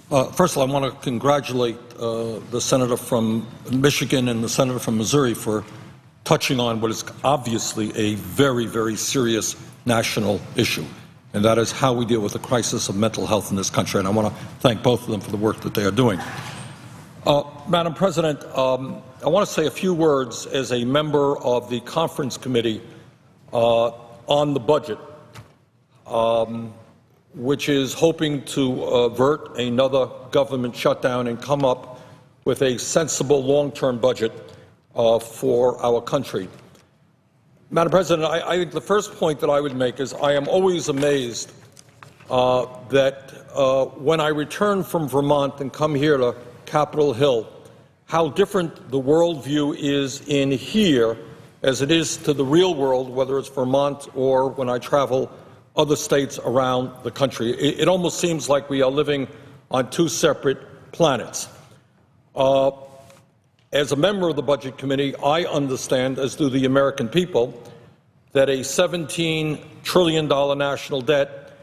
First of all, I want to congratulate the senator from Michigan and the senator from Missouri for touching on what is obviously a very, very serious national issue, and that is how we deal with the crisis of mental health in this country. And I want to thank both of them for the work that they are doing. Madam President, I want to say a few words as a member of the conference committee on the budget, which is hoping to avert another government shutdown and come up with a sensible long-term budget for our country. Madam President, I think the first point that I would make is I am always amazed that when I return from Vermont and come here to Capitol Hill, how different the worldview is in here as it is to the real world, whether it's Vermont or when I travel other states around the country. It almost seems like we are living on two separate planets. As a member of the Budget Committee, I understand, as do the American people, that a $17 trillion national debt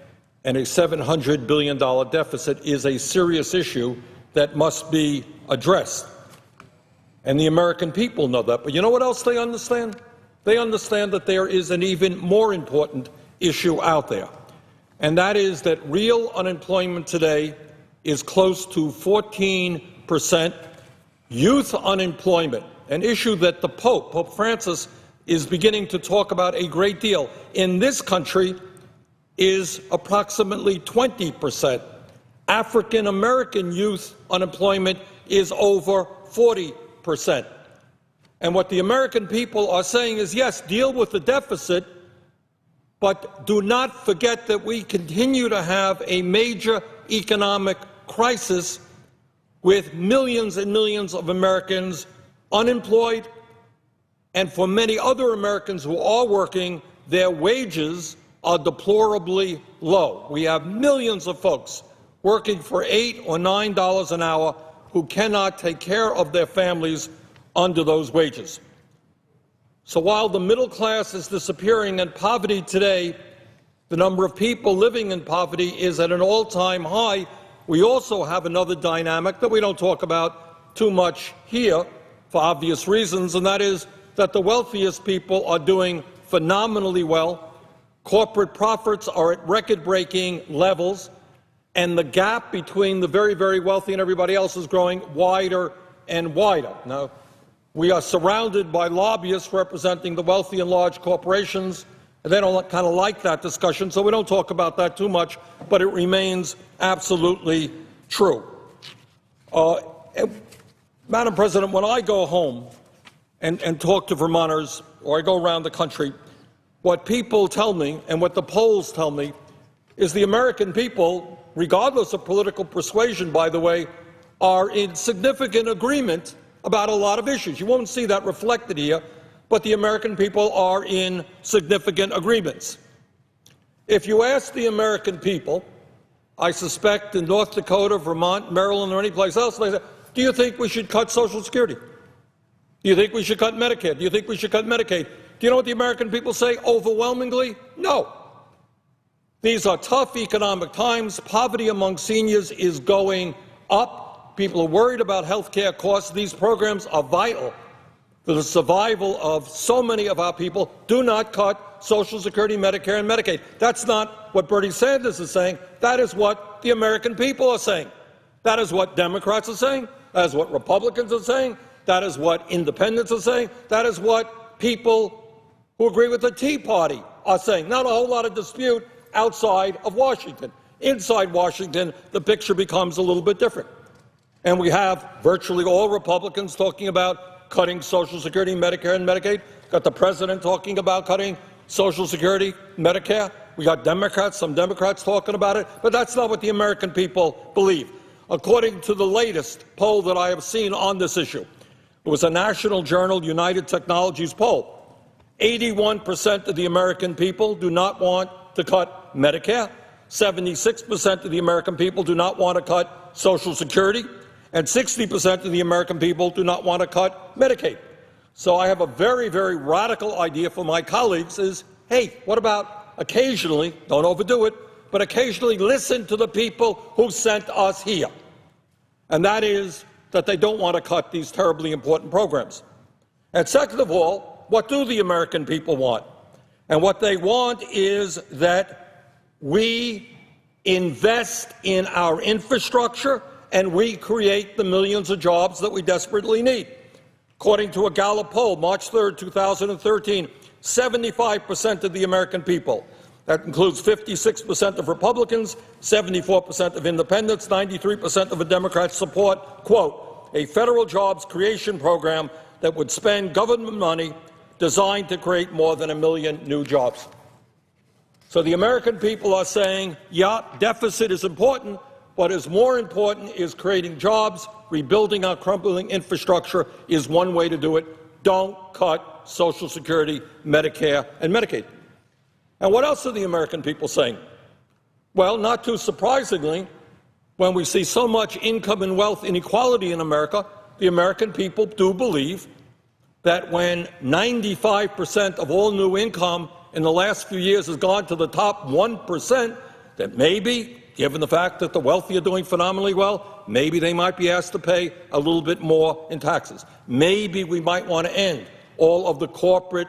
and a $700 billion deficit is a serious issue that must be addressed. And the American people know that. But you know what else they understand? They understand that there is an even more important issue out there, and that is that real unemployment today is close to 14%. Youth unemployment, an issue that the Pope Francis, is beginning to talk about a great deal in this country, is approximately 20%. African American youth unemployment is over 40%. And what the American people are saying is, yes, deal with the deficit, but do not forget that we continue to have a major economic crisis with millions and millions of Americans unemployed, and for many other Americans who are working, their wages are deplorably low. We have millions of folks working for $8 or $9 an hour who cannot take care of their families under those wages. So while the middle class is disappearing and poverty today, the number of people living in poverty is at an all-time high, we also have another dynamic that we don't talk about too much here for obvious reasons, and that is that the wealthiest people are doing phenomenally well. Corporate profits are at record-breaking levels, and the gap between the very, very wealthy and everybody else is growing wider and wider. Now, we are surrounded by lobbyists representing the wealthy and large corporations, and they don't kind of like that discussion, so we don't talk about that too much, but it remains absolutely true. Madam President, when I go home and talk to Vermonters, or I go around the country, what people tell me and what the polls tell me is the American people, regardless of political persuasion, by the way, are in significant agreement about a lot of issues. You won't see that reflected here, but the American people are in significant agreements. If you ask the American people, I suspect in North Dakota, Vermont, Maryland, or any place else, they say, do you think we should cut Social Security? Do you think we should cut Medicare? Do you think we should cut Medicaid? Do you know what the American people say overwhelmingly? No. These are tough economic times. Poverty among seniors is going up. People are worried about health care costs. These programs are vital for the survival of so many of our people. Do not cut Social Security, Medicare, and Medicaid. That's not what Bernie Sanders is saying. That is what the American people are saying. That is what Democrats are saying. That is what Republicans are saying. That is what independents are saying. That is what people who agree with the Tea Party are saying. Not a whole lot of dispute outside of Washington. Inside Washington, the picture becomes a little bit different. And we have virtually all Republicans talking about cutting Social Security, Medicare, and Medicaid. Got the president talking about cutting Social Security, Medicare. We got Democrats, some Democrats talking about it. But that's not what the American people believe. According to the latest poll that I have seen on this issue, it was a national journal, United Technologies poll. 81% of the American people do not want to cut Medicare. 76% of the American people do not want to cut Social Security. And 60% of the American people do not want to cut Medicaid. So I have a very, very radical idea for my colleagues is, hey, what about occasionally, don't overdo it, but occasionally listen to the people who sent us here. and that is that they don't want to cut these terribly important programs. And second of all, what do the American people want? And what they want is that we invest in our infrastructure and we create the millions of jobs that we desperately need. According to a Gallup poll, March 3rd, 2013, 75% of the American people, that includes 56% of Republicans, 74% of independents, 93% of the Democrats, support, quote, a federal jobs creation program that would spend government money designed to create more than 1 million new jobs. So the American people are saying, yeah, deficit is important, what is more important is creating jobs. Rebuilding our crumbling infrastructure is one way to do it. Don't cut Social Security, Medicare, and Medicaid. And what else are the American people saying? Well, not too surprisingly, when we see so much income and wealth inequality in America, the American people do believe that when 95% of all new income in the last few years has gone to the top 1%, that maybe, given the fact that the wealthy are doing phenomenally well, maybe they might be asked to pay a little bit more in taxes. Maybe we might want to end all of the corporate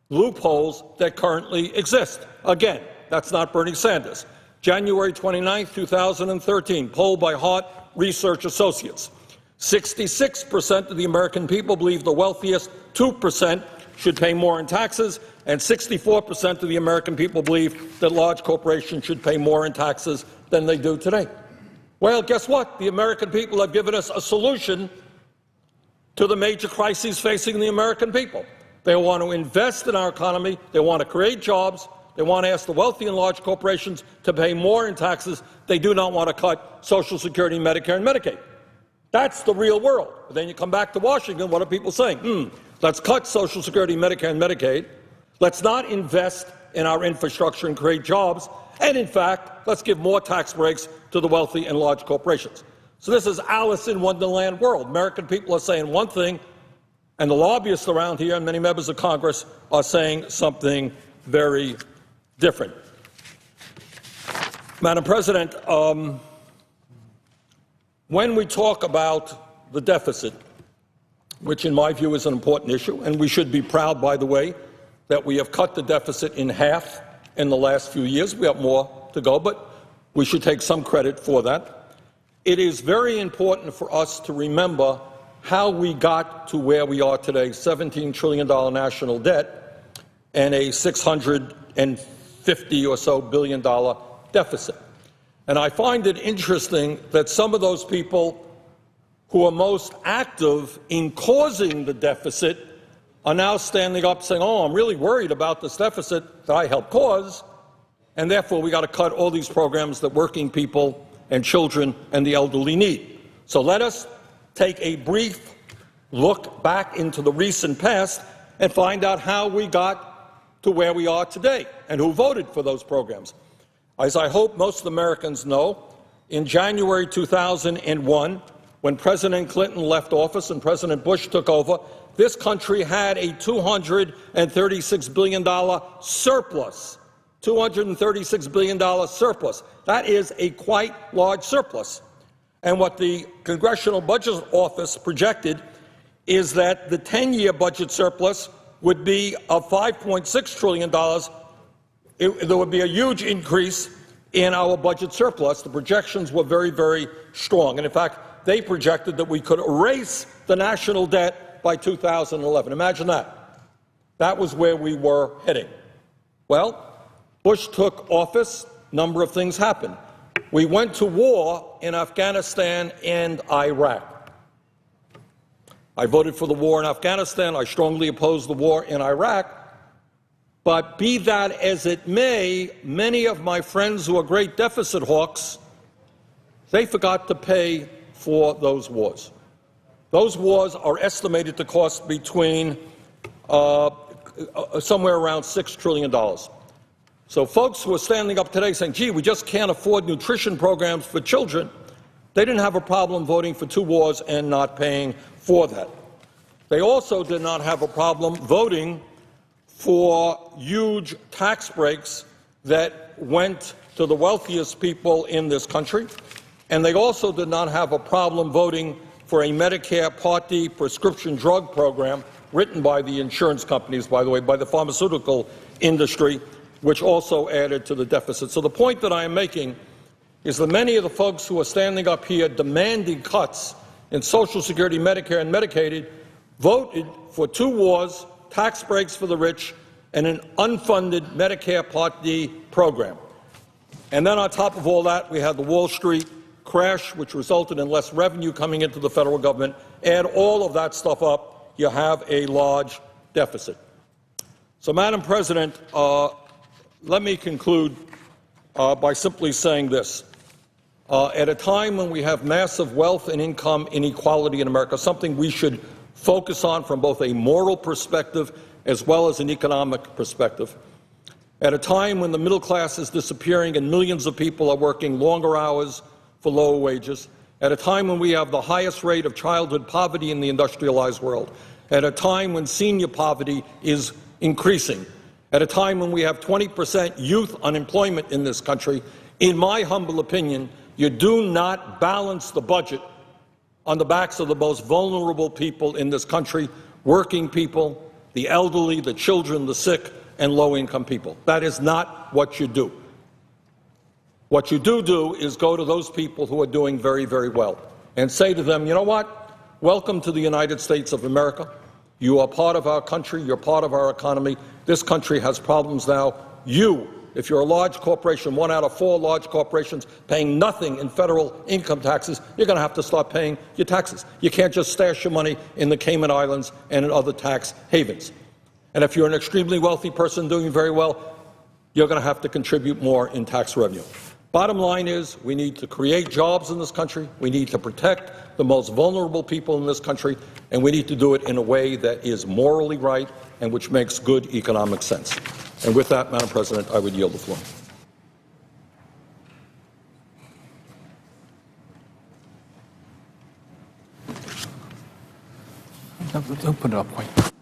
loopholes that currently exist. Again, that's not Bernie Sanders. January 29, 2013, poll by Hart Research Associates. 66% of the American people believe the wealthiest 2% should pay more in taxes, and 64% of the American people believe that large corporations should pay more in taxes than they do today. Well, guess what? The American people have given us a solution to the major crises facing the American people. They want to invest in our economy. They want to create jobs. They want to ask the wealthy and large corporations to pay more in taxes. They do not want to cut Social Security, Medicare, and Medicaid. That's the real world. But then you come back to Washington, what are people saying? Let's cut Social Security, Medicare, and Medicaid. Let's not invest in our infrastructure and create jobs. And in fact, let's give more tax breaks to the wealthy and large corporations. So this is Alice in Wonderland world. American people are saying one thing, and the lobbyists around here and many members of Congress are saying something very different. Madam President, when we talk about the deficit, which in my view is an important issue, and we should be proud, by the way, that we have cut the deficit in half in the last few years. We have more to go, but we should take some credit for that. It is very important for us to remember how we got to where we are today, $17 trillion national debt and a $650 or so billion deficit. And I find it interesting that some of those people who are most active in causing the deficit are now standing up saying, oh, I'm really worried about this deficit that I helped cause, and therefore we got to cut all these programs that working people and children and the elderly need. So let us take a brief look back into the recent past and find out how we got to where we are today and who voted for those programs. As I hope most Americans know, in January 2001, when President Clinton left office and President Bush took over, this country had a $236 billion surplus. $236 billion surplus. That is a quite large surplus. And what the Congressional Budget Office projected is that the 10-year budget surplus would be of $5.6 trillion. There would be a huge increase in our budget surplus. The projections were very, very strong. And in fact, they projected that we could erase the national debt by 2011. Imagine that. That was where we were heading. Well, Bush took office, a number of things happened. We went to war in Afghanistan and Iraq. I voted for the war in Afghanistan. I strongly opposed the war in Iraq. But be that as it may, many of my friends who are great deficit hawks, they forgot to pay for those wars. Those wars are estimated to cost between somewhere around $6 trillion. So folks who are standing up today saying, gee, we just can't afford nutrition programs for children, they didn't have a problem voting for 2 wars and not paying for that. They also did not have a problem voting for huge tax breaks that went to the wealthiest people in this country. And they also did not have a problem voting for a Medicare Part D prescription drug program written by the insurance companies, by the way, by the pharmaceutical industry, which also added to the deficit. So the point that I am making is that many of the folks who are standing up here demanding cuts in Social Security, Medicare, and Medicaid voted for 2 wars, tax breaks for the rich, and an unfunded Medicare Part D program. And then on top of all that, we had the Wall Street crash, which resulted in less revenue coming into the federal government. Add all of that stuff up, you have a large deficit. So, Madam President, let me conclude by simply saying this. At a time when we have massive wealth and income inequality in America, something we should focus on from both a moral perspective as well as an economic perspective, at a time when the middle class is disappearing and millions of people are working longer hours for lower wages, at a time when we have the highest rate of childhood poverty in the industrialized world, at a time when senior poverty is increasing, at a time when we have 20% youth unemployment in this country, in my humble opinion, you do not balance the budget on the backs of the most vulnerable people in this country, working people, the elderly, the children, the sick, and low-income people. That is not what you do. What you do is go to those people who are doing very, very well and say to them, you know what? Welcome to the United States of America. You are part of our country. You're part of our economy. This country has problems now. You, if you're a large corporation, 1 out of 4 large corporations paying nothing in federal income taxes, you're going to have to start paying your taxes. You can't just stash your money in the Cayman Islands and in other tax havens. And if you're an extremely wealthy person doing very well, you're going to have to contribute more in tax revenue. Bottom line is we need to create jobs in this country, we need to protect the most vulnerable people in this country, and we need to do it in a way that is morally right and which makes good economic sense. And with that, Madam President, I would yield the floor. Don't put it up, White.